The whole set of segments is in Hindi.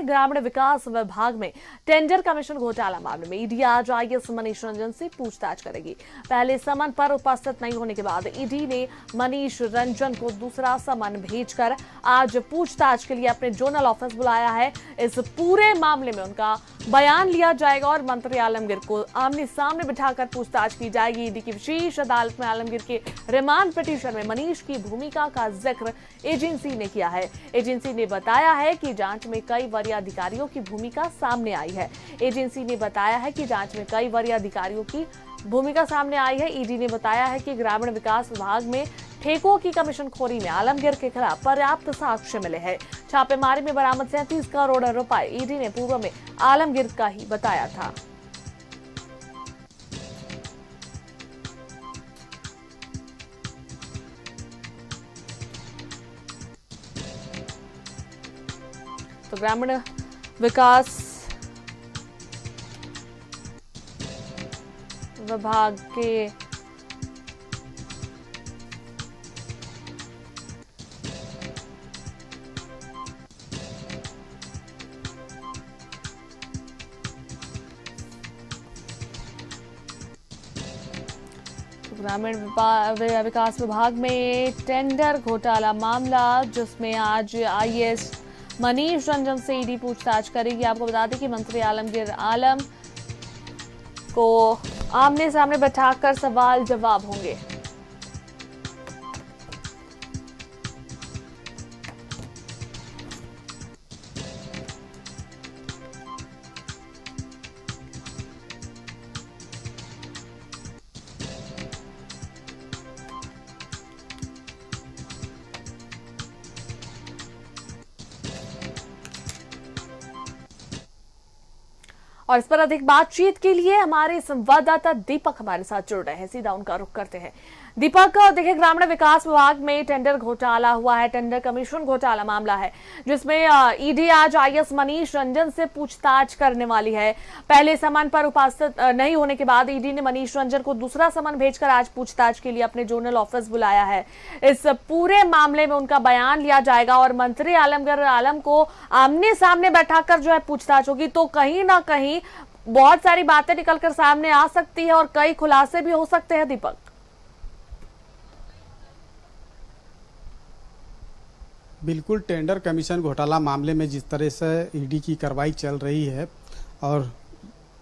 ग्रामीण विकास विभाग में टेंडर कमीशन घोटाला मामले में ईडी आज आईएएस मनीष रंजन से पूछताछ करेगी। पहले समन पर उपस्थित नहीं होने के बाद ईडी ने मनीष रंजन को दूसरा समन भेजकर आज पूछताछ के लिए अपने जोनल ऑफिस बुलाया है। इस पूरे मामले में उनका बयान लिया जाएगा और मंत्री आलमगीर को आमने सामने बिठाकर पूछताछ की जाएगी। ईडी की विशेष अदालत में आलमगीर के रिमांड पिटीशन में मनीष की भूमिका का जिक्र एजेंसी ने किया है। एजेंसी ने बताया है कि जांच में कई वरीय अधिकारियों की भूमिका सामने आई है। एजेंसी ने बताया है कि जांच में कई वरीय अधिकारियों की भूमिका सामने आई है। ईडी ने बताया है कि ग्रामीण विकास विभाग में ठेकों की कमीशनखोरी में आलमगीर के खिलाफ पर्याप्त साक्ष्य मिले हैं। छापेमारी में बरामद 37 करोड़ रुपए ईडी ने पूर्व में आलमगीर का ही बताया था। तो ग्रामीण विकास विभाग के ग्रामीण विकास विभाग में टेंडर घोटाला मामला, जिसमें आज आईएएस मनीष रंजन से ईडी पूछताछ करेगी। आपको बता दें कि मंत्री आलमगीर आलम को आमने सामने बैठाकर सवाल जवाब होंगे। और इस पर अधिक बातचीत के लिए हमारे संवाददाता दीपक हमारे साथ जुड़ रहे हैं। सीधा उनका रुख करते हैं। दीपक, देखिए, ग्रामीण विकास विभाग में टेंडर घोटाला हुआ है, टेंडर कमीशन घोटाला मामला है, जिसमें ईडी आज आईएएस मनीष रंजन से पूछताछ करने वाली है। पहले समन पर उपस्थित नहीं होने के बाद ईडी ने मनीष रंजन को दूसरा समन भेजकर आज पूछताछ के लिए अपने जोनल ऑफिस बुलाया है। इस पूरे मामले में उनका बयान लिया जाएगा और मंत्री आलमगीर आलम को आमने सामने बैठाकर जो है पूछताछ होगी। तो कहीं ना कहीं बहुत सारी बातें निकलकर सामने आ सकती है और कई खुलासे भी हो सकते हैं। दीपक, बिल्कुल, टेंडर कमीशन घोटाला मामले में जिस तरह से ईडी की कार्रवाई चल रही है और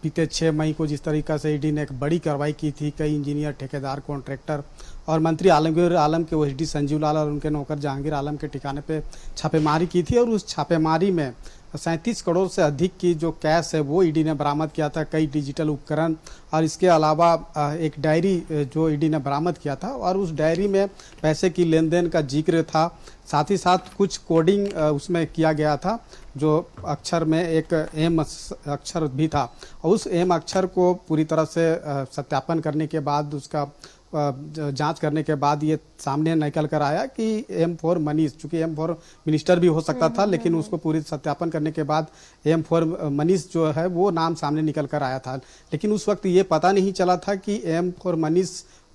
बीते 6 मई को जिस तरीका से ईडी ने एक बड़ी कार्रवाई की थी, कई इंजीनियर, ठेकेदार, कॉन्ट्रैक्टर और मंत्री आलमगीर आलम के ओएसडी संजीव लाल और उनके नौकर जहांगीर आलम के ठिकाने पे छापेमारी की थी और उस छापेमारी में 37 करोड़ से अधिक की जो कैश है वो ईडी ने बरामद किया था, कई डिजिटल उपकरण और इसके अलावा एक डायरी जो ईडी ने बरामद किया था और उस डायरी में पैसे की लेन देन का जिक्र था। साथ ही साथ कुछ कोडिंग उसमें किया गया था, जो अक्षर में एक एम अक्षर भी था और उस एम अक्षर को पूरी तरह से सत्यापन करने के बाद, उसका जांच करने के बाद ये सामने निकल कर आया कि एम फॉर मनीष, चूंकि एम फॉर मिनिस्टर भी हो सकता था, लेकिन उसको पूरी सत्यापन करने के बाद एम फॉर मनीष जो है वो नाम सामने निकल कर आया था। लेकिन उस वक्त ये पता नहीं चला था कि एम फॉर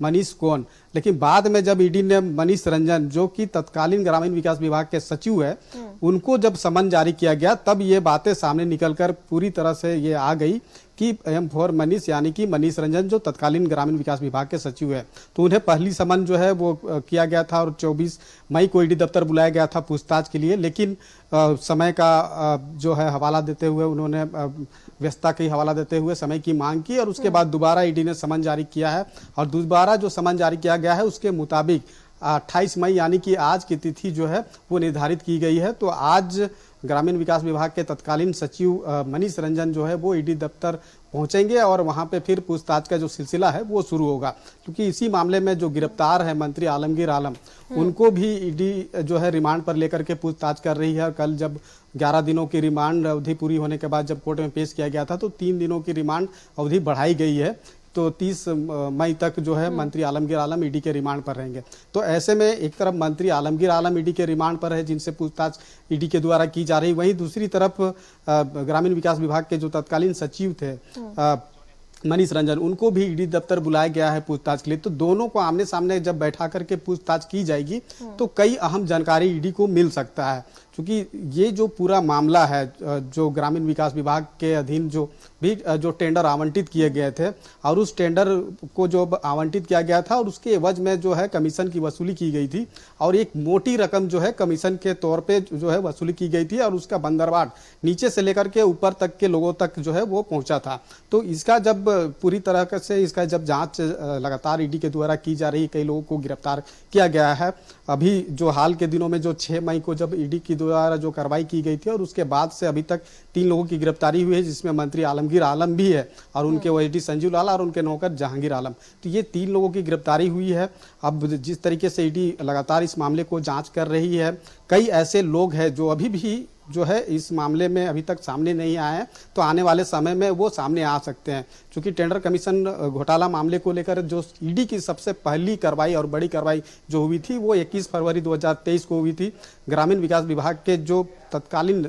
मनीष कौन। लेकिन बाद में जब ईडी ने मनीष रंजन, जो कि तत्कालीन ग्रामीण विकास विभाग के सचिव है, उनको जब समन जारी किया गया, तब ये बातें सामने निकलकर पूरी तरह से ये आ गई कि एम फॉर मनीष यानी कि मनीष रंजन जो तत्कालीन ग्रामीण विकास विभाग के सचिव है, तो उन्हें पहली समन जो है वो किया गया था और 24 मई को ईडी दफ्तर बुलाया गया था पूछताछ के लिए। लेकिन समय का जो है हवाला देते हुए, उन्होंने व्यस्तता की हवाला देते हुए समय की मांग की और उसके बाद दोबारा ईडी ने समन जारी किया है और दोबारा जो समन जारी किया गया है उसके मुताबिक 28 मई यानी कि आज की तिथि जो है वो निर्धारित की गई है। तो आज ग्रामीण विकास विभाग के तत्कालीन सचिव मनीष रंजन जो है वो ईडी दफ्तर पहुंचेंगे और वहां पे फिर पूछताछ का जो सिलसिला है वो शुरू होगा, क्योंकि इसी मामले में जो गिरफ्तार है मंत्री आलमगीर आलम, उनको भी ईडी जो है रिमांड पर लेकर के पूछताछ कर रही है। और कल जब 11 दिनों की रिमांड अवधि पूरी होने के बाद जब कोर्ट में पेश किया गया था तो 3 दिनों की रिमांड अवधि बढ़ाई गई है। तो 30 मई तक जो है मंत्री आलमगीर आलम ईडी के रिमांड पर रहेंगे। तो ऐसे में एक तरफ मंत्री आलमगीर आलम ईडी के रिमांड पर है, जिनसे पूछताछ ईडी के द्वारा की जा रही, वहीं दूसरी तरफ ग्रामीण विकास विभाग के जो तत्कालीन सचिव थे मनीष रंजन, उनको भी ईडी दफ्तर बुलाया गया है पूछताछ के लिए। तो दोनों को आमने सामने जब बैठा करके पूछताछ की जाएगी तो कई अहम जानकारी ईडी को मिल सकता है। क्योंकि ये जो पूरा मामला है जो ग्रामीण विकास विभाग के अधीन जो टेंडर आवंटित किए गए थे और उस टेंडर को जो आवंटित किया गया था और उसके एवज में जो है कमीशन की वसूली की गई थी और एक मोटी रकम जो है कमीशन के तौर पे जो है वसूली की गई थी और उसका बंदरवाट नीचे से लेकर के ऊपर तक के लोगों तक जो है वो पहुंचा था। तो इसका जब पूरी तरह से इसका जब जांच लगातार ईडी के द्वारा की जा रही, कई लोगों को गिरफ्तार किया गया है। अभी जो हाल के दिनों में जो 6 मई को जब ईडी के द्वारा जो कार्रवाई की गई थी और उसके बाद से अभी तक 3 लोगों की गिरफ्तारी हुई है, जिसमें मंत्री आलमगीर आलम भी है और उनके ओएसडी संजीव लाला और उनके नौकर जहांगीर आलम। तो ये 3 लोगों की गिरफ्तारी हुई है। अब जिस तरीके से ईडी लगातार इस मामले को जांच कर रही है, कई ऐसे लोग हैं जो अभी भी जो है इस मामले में अभी तक सामने नहीं आए हैं, तो आने वाले समय में वो सामने आ सकते हैं। क्योंकि टेंडर कमीशन घोटाला मामले को लेकर जो ईडी की सबसे पहली कार्रवाई और बड़ी कार्रवाई जो हुई थी वो 21 फरवरी 2023 को हुई थी। ग्रामीण विकास विभाग के जो तत्कालीन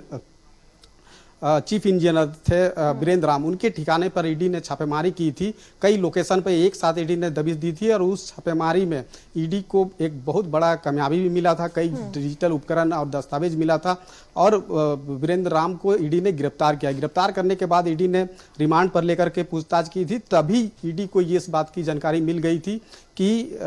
चीफ इंजीनियर थे वीरेंद्र राम, उनके ठिकाने पर ईडी ने छापेमारी की थी। कई लोकेशन पर एक साथ ईडी ने दबिश दी थी और उस छापेमारी में ईडी को एक बहुत बड़ा कामयाबी भी मिला था। कई डिजिटल उपकरण और दस्तावेज मिला था और वीरेंद्र राम को ईडी ने गिरफ्तार किया। गिरफ्तार करने के बाद ईडी ने रिमांड पर लेकर के पूछताछ की थी। तभी ईडी को ये इस बात की जानकारी मिल गई थी कि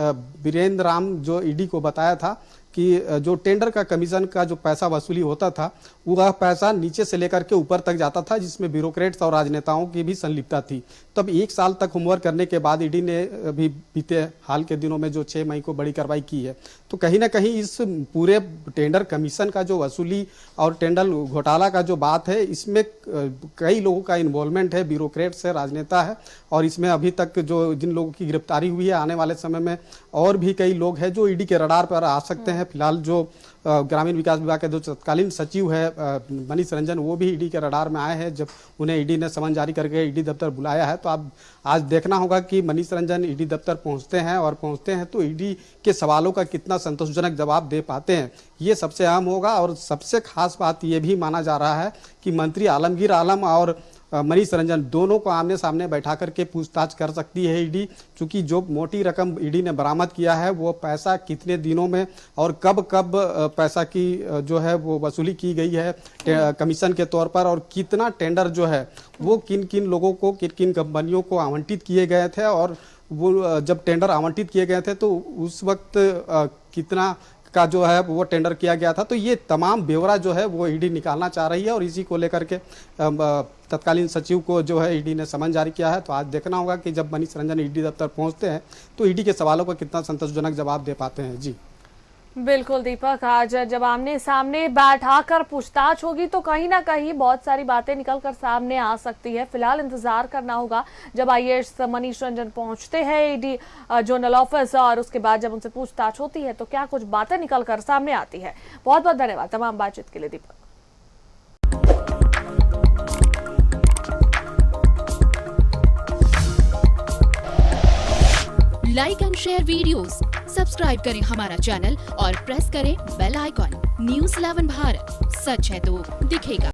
वीरेंद्र राम जो ईडी को बताया था कि जो टेंडर का कमीशन का जो पैसा वसूली होता था वह पैसा नीचे से लेकर के ऊपर तक जाता था, जिसमें ब्यूरोक्रेट्स और राजनेताओं की भी संलिप्तता थी। तब 1 साल तक होमवर्क करने के बाद ईडी ने अभी बीते हाल के दिनों में जो 6 मई को बड़ी कार्रवाई की है। तो कहीं ना कहीं इस पूरे टेंडर कमीशन का जो वसूली और टेंडर घोटाला का जो बात है, इसमें कई लोगों का इन्वॉल्वमेंट है, ब्यूरोक्रेट्स है, राजनेता है और इसमें अभी तक जो जिन लोगों की गिरफ्तारी हुई है, आने वाले समय में और भी कई लोग हैं जो ईडी के रडार पर आ सकते हैं। फिलहाल जो ग्रामीण विकास विभाग के जो तत्कालीन सचिव है मनीष रंजन, वो भी ईडी के रडार में आए हैं जब उन्हें ईडी ने समन जारी करके ईडी दफ्तर बुलाया है। तो अब आज देखना होगा कि मनीष रंजन ईडी दफ्तर पहुंचते हैं और पहुंचते हैं तो ईडी के सवालों का कितना संतोषजनक जवाब दे पाते हैं, ये सबसे अहम होगा। और सबसे खास बात ये भी माना जा रहा है कि मंत्री आलमगीर आलम और मनीष रंजन दोनों को आमने सामने बैठा करके पूछताछ कर सकती है ईडी, क्योंकि जो मोटी रकम ईडी ने बरामद किया है वो पैसा कितने दिनों में और कब कब पैसा की जो है वो वसूली की गई है कमीशन के तौर पर, और कितना टेंडर जो है वो किन किन लोगों को, किन किन कंपनियों को आवंटित किए गए थे और वो जब टेंडर आवंटित किए गए थे तो उस वक्त कितना का जो है वो टेंडर किया गया था। तो ये तमाम ब्यौरा जो है वो ईडी निकालना चाह रही है और इसी को लेकर के तत्कालीन सचिव को जो है ईडी ने समन जारी किया है। तो आज देखना होगा कि जब मनीष रंजन ईडी दफ्तर पहुंचते हैं तो ईडी के सवालों का कितना संतोषजनक जवाब दे पाते हैं। जी बिल्कुल दीपक, आज जब आमने सामने बैठाकर पूछताछ होगी तो कहीं ना कहीं बहुत सारी बातें निकल कर सामने आ सकती है। फिलहाल इंतजार करना होगा जब आईएएस मनीष रंजन पहुंचते हैं ईडी जोनल ऑफिस और उसके बाद जब उनसे पूछताछ होती है तो क्या कुछ बातें निकल कर सामने आती है। बहुत बहुत धन्यवाद तमाम बातचीत के लिए Deepak. Like and share videos, subscribe करें हमारा चैनल और प्रेस करें बेल आइकॉन। न्यूज़ 11 भारत, सच है तो दिखेगा।